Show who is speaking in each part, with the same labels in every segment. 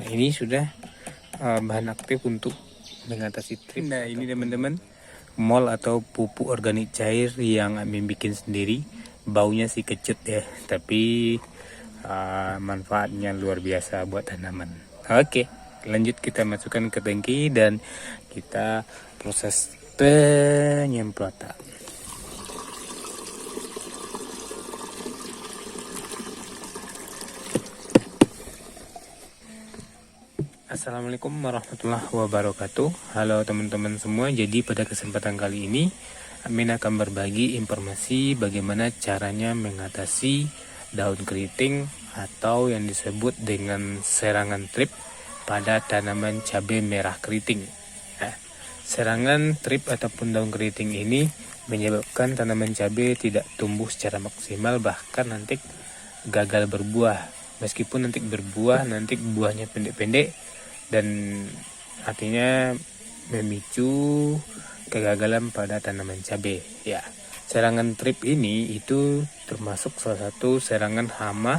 Speaker 1: ini sudah bahan aktif untuk mengatasi trip. Nah, ini teman-teman, mol atau pupuk organik cair yang Amin bikin sendiri. Baunya sih kecut ya, tapi manfaatnya luar biasa buat tanaman. Oke, lanjut kita masukkan ke tangki dan kita proses penyemprotan. Assalamualaikum warahmatullahi wabarakatuh. Halo teman-teman semua. Jadi pada kesempatan kali ini Amin akan berbagi informasi bagaimana caranya mengatasi daun keriting atau yang disebut dengan serangan trip pada tanaman cabai merah keriting. Nah, serangan trip ataupun daun keriting ini menyebabkan tanaman cabai tidak tumbuh secara maksimal, bahkan nanti gagal berbuah. Meskipun nanti berbuah, nanti buahnya pendek-pendek dan artinya memicu kegagalan pada tanaman cabai. Ya, serangan trip ini itu termasuk salah satu serangan hama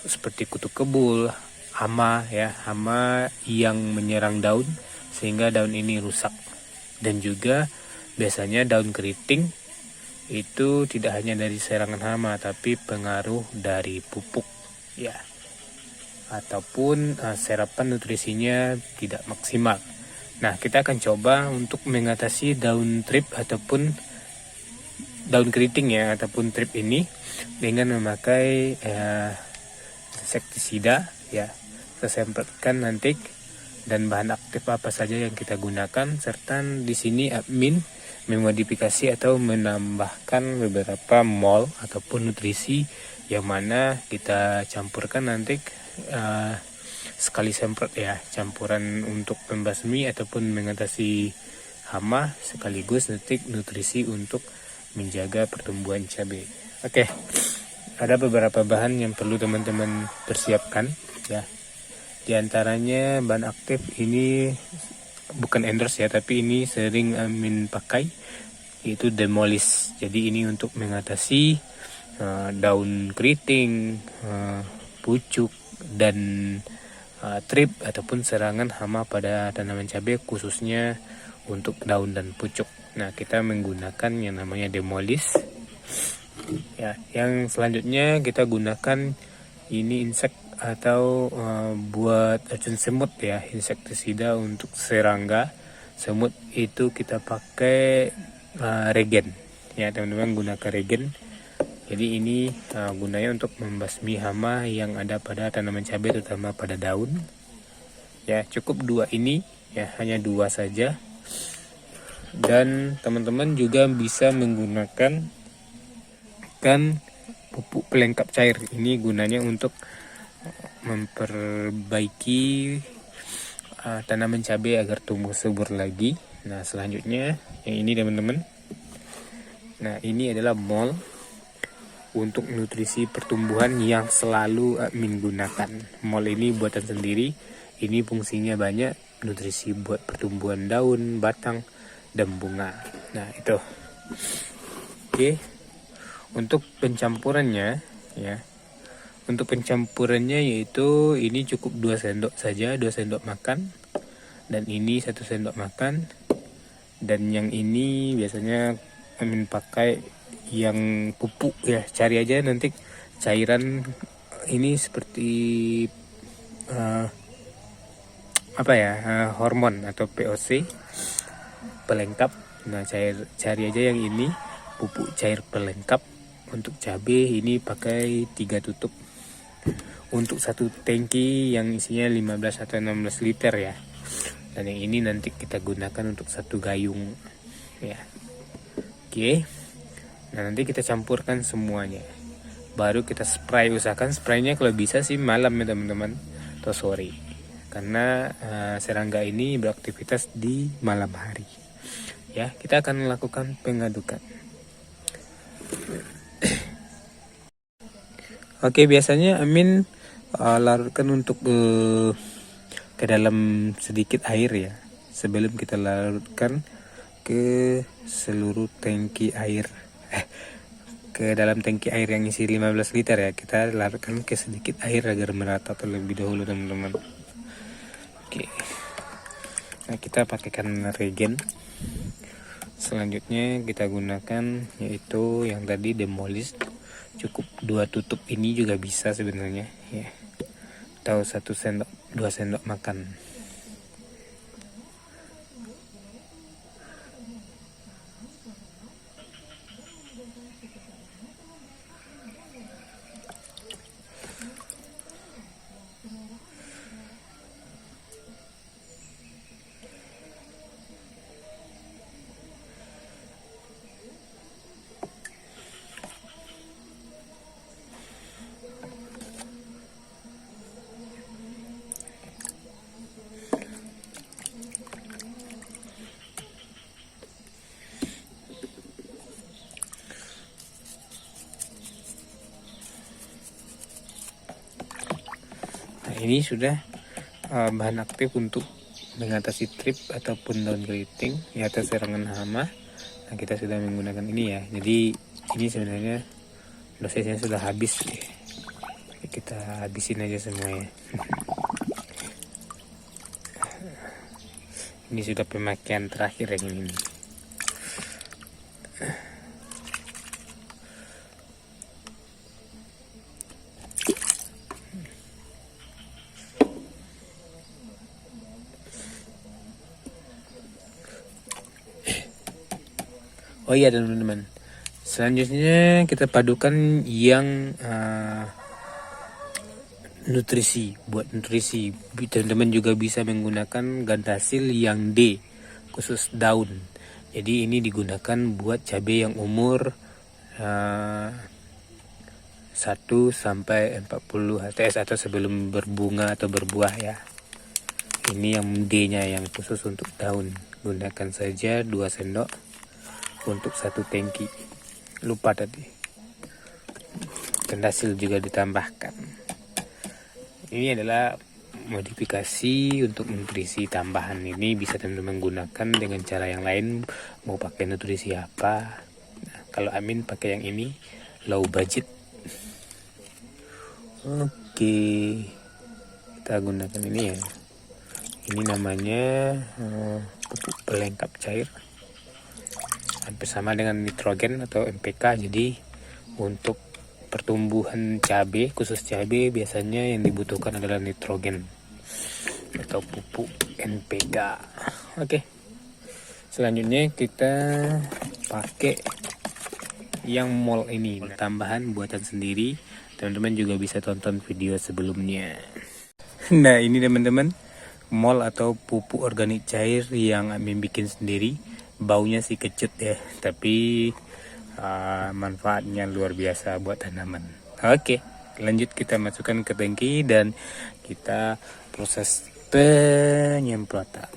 Speaker 1: seperti kutu kebul, hama yang menyerang daun sehingga daun ini rusak. Dan juga biasanya daun keriting itu tidak hanya dari serangan hama tapi pengaruh dari pupuk ya, ataupun serapan nutrisinya tidak maksimal. Nah, kita akan coba untuk mengatasi daun trip ataupun daun keriting ya, ataupun trip ini dengan memakai insektisida ya. Kita semprotkan nanti dan bahan aktif apa saja yang kita gunakan, serta di sini admin memodifikasi atau menambahkan beberapa mol ataupun nutrisi yang mana kita campurkan nanti sekali semprot ya, campuran untuk membasmi ataupun mengatasi hama sekaligus nutrisi untuk menjaga pertumbuhan cabai. Oke, ada beberapa bahan yang perlu teman-teman persiapkan ya. Di antaranya bahan aktif ini bukan endorse ya, tapi ini sering Amin pakai, yaitu Demolis. Jadi ini untuk mengatasi daun keriting, pucuk dan trip ataupun serangan hama pada tanaman cabai, khususnya untuk daun dan pucuk. Nah, kita menggunakan yang namanya Demolis ya. Yang selanjutnya kita gunakan ini insek atau buat racun semut ya, insektisida untuk serangga semut. Itu kita pakai regen ya teman-teman, gunakan regen. Jadi ini gunanya untuk membasmi hama yang ada pada tanaman cabai, terutama pada daun. Ya, cukup dua ini ya, hanya dua saja. Dan teman-teman juga bisa menggunakan pupuk pelengkap cair. Ini gunanya untuk memperbaiki tanaman cabai agar tumbuh subur lagi. Nah, selanjutnya yang ini teman-teman. Nah, ini adalah mol untuk nutrisi pertumbuhan yang selalu Amin gunakan. Mol ini buatan sendiri. Ini fungsinya banyak, nutrisi buat pertumbuhan daun, batang, dan bunga. Nah, itu. Oke. Untuk pencampurannya ya. Untuk pencampurannya yaitu ini cukup 2 sendok saja, 2 sendok makan. Dan ini 1 sendok makan. Dan yang ini biasanya Amin pakai yang pupuk ya, cari aja nanti cairan ini seperti hormon atau POC pelengkap. Nah, cari aja yang ini pupuk cair pelengkap untuk cabai. Ini pakai 3 tutup untuk satu tangki yang isinya 15 atau 16 liter ya. Dan yang ini nanti kita gunakan untuk 1 gayung ya. Oke. Nah, nanti kita campurkan semuanya, baru kita spray. Usahakan spraynya kalau bisa sih malam ya teman-teman, atau sore, karena serangga ini beraktivitas di malam hari ya. Kita akan melakukan pengadukan. Oke, biasanya Amin larutkan untuk ke dalam sedikit air ya, sebelum kita larutkan ke seluruh tangki air, ke dalam tangki air yang isi 15 liter ya, kita larutkan ke sedikit air agar merata terlebih dahulu teman-teman. Oke, nah kita pakaikan regen. Selanjutnya kita gunakan yaitu yang tadi demolish, cukup 2 tutup ini juga bisa sebenarnya ya, atau 1 sendok 2 sendok makan. Ini sudah bahan aktif untuk mengatasi trip ataupun daun keriting di atas serangan hama. Nah, kita sudah menggunakan ini ya. Jadi ini sebenarnya dosisnya sudah habis ya. Kita habisin aja semuanya. Ini sudah pemakaian terakhir yang ini. Oh iya teman-teman, selanjutnya kita padukan yang nutrisi. Buat nutrisi teman-teman juga bisa menggunakan gandasil yang D khusus daun. Jadi ini digunakan buat cabai yang umur 1 sampai 40 HTS atau sebelum berbunga atau berbuah ya. Ini yang D nya yang khusus untuk daun. Gunakan saja 2 sendok untuk 1 tangki. Lupa tadi gandasil juga ditambahkan. Ini adalah modifikasi untuk nutrisi tambahan. Ini bisa teman-teman gunakan dengan cara yang lain, mau pakai nutrisi apa. Nah, kalau Amin pakai yang ini, low budget. Oke, kita gunakan ini ya. Ini namanya pupuk pelengkap cair, hampir sama dengan nitrogen atau NPK. Jadi untuk pertumbuhan cabai, khusus cabai, biasanya yang dibutuhkan adalah nitrogen atau pupuk NPK. Oke, selanjutnya kita pakai yang mol ini, tambahan buatan sendiri. Teman-teman juga bisa tonton video sebelumnya. Nah ini teman-teman, mol atau pupuk organik cair yang Amin bikin sendiri. Baunya sih kecut ya, tapi manfaatnya luar biasa buat tanaman. Oke, lanjut kita masukkan ke tangki dan kita proses penyemprotan.